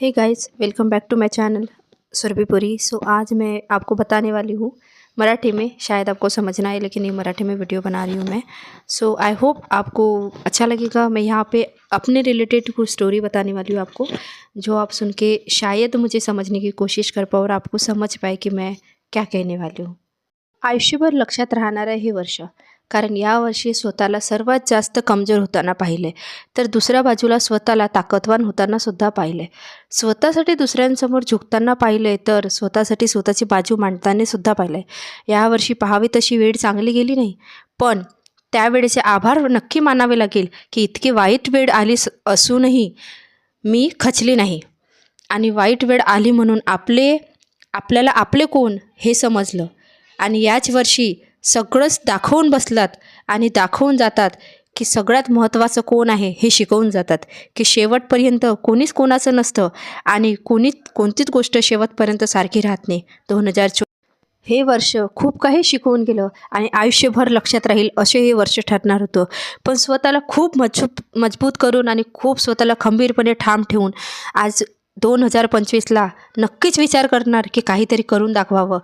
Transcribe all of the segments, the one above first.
हे guys, welcome back to my channel Surabhipuri. So आज मैं आपको बताने वाली हूँ मराठी में, शायद आपको समझना है लेकिन ये मराठी में वीडियो बना रही हूँ मैं। सो आई होप आपको अच्छा लगेगा। मैं यहाँ पे अपने रिलेटेड कुछ स्टोरी बताने वाली हूँ आपको, जो आप सुन के शायद मुझे समझने की कोशिश कर पाओ और आपको समझ पाए कि मैं क्या कहने वाली हूँ। आयुष्यभर लक्षात राहणारं हे वर्ष, कारण या वर्षी स्वतःला सर्वात जास्त कमजोर होताना पाहिले, तर दुसऱ्या बाजूला स्वतःला ताकदवान होताना सुद्धा पाहिले. स्वतःसाठी दुसऱ्यांसमोर झुकताना पाहिले, तर स्वतःसाठी स्वतःची बाजू मांडताना सुद्धा पाहिले. यावर्षी पाहावी तशी वेळ चांगली गेली नाही, पण त्यावेळेचे आभार नक्की मानावे लागेल की इतकी वाईट वेळ आली असूनही मी खचली नाही. आणि वाईट वेळ आली म्हणून आपल्याला आपले कोण हे समजलं. आणि याच वर्षी सगळंच दाखवून बसलात आणि दाखवून जातात की सगळ्यात महत्त्वाचं कोण आहे हे शिकवून जातात, की शेवटपर्यंत कोणीच कोणाचं नसतं आणि कोणतीच गोष्ट शेवटपर्यंत सारखी राहत नाही. 2024 हे वर्ष खूप काही शिकवून गेलं आणि आयुष्यभर लक्षात राहील असे हे वर्ष ठरणार होतं. पण स्वतःला खूप मजबूत करून आणि खूप स्वतःला खंबीरपणे ठाम ठेवून आज 2025ला नक्कीच विचार करणार की काहीतरी करून दाखवावं.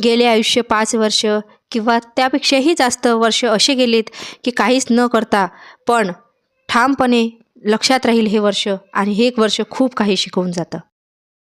गेले आयुष्य 5 वर्ष किंवा त्यापेक्षाही जास्त वर्ष असे गेलेत की काहीच न करता, पण ठामपणे लक्षात राहील हे वर्ष आणि हे एक वर्ष खूप काही शिकवून जातं.